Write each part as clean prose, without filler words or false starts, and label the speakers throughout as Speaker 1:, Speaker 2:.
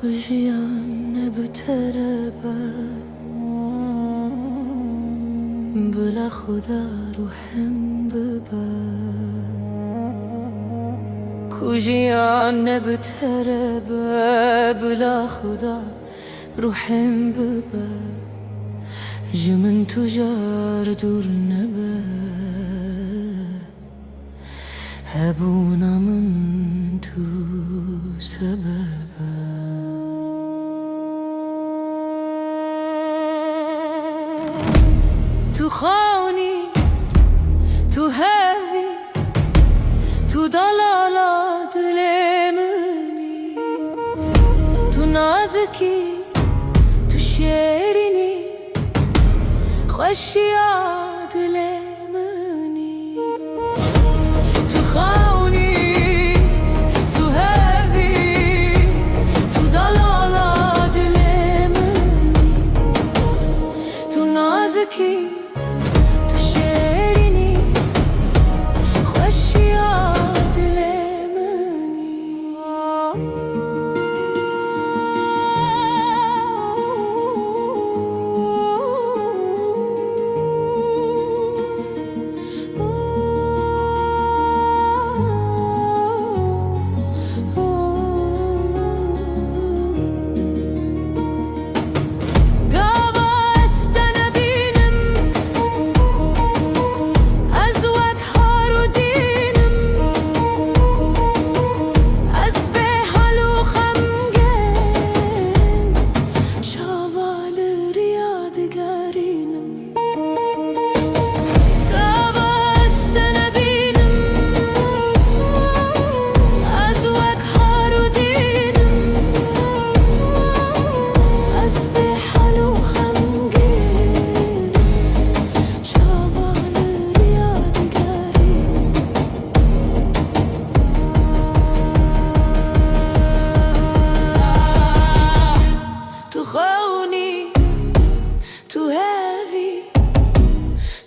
Speaker 1: كوجيان بتربة بلا خدا روحم ببا كوجيان بتربة بلا خدا روحم ببا جمن تجار دور نبا هبونا من تو سببا تو خونی تو هوی تو دلالا دل منی تو نازکی تو شیرینی خوشیا دل منی تو خونی تو هوی تو دلالا دل منی تو نازکی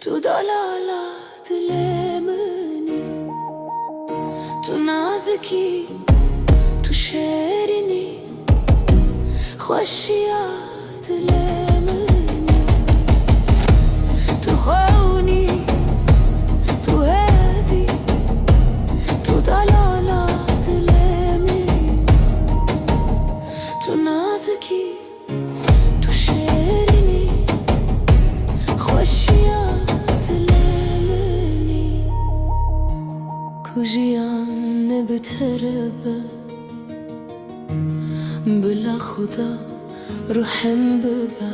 Speaker 1: تو دلالا دل منی تو نازکی تو شیرینی خوشیا دل منی تو خونی تو هوی تو دلالا دل منی تو نازکی تو شیرینی خوشیا كوجيان بتربة بلا خدا روحم ببا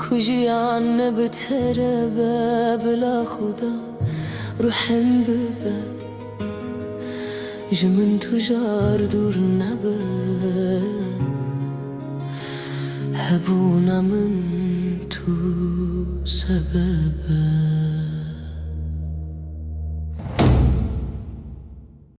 Speaker 1: كوجيان بتربة بلا خدا روحم ببا جمن تجار دور نبا هبونا من تو سببا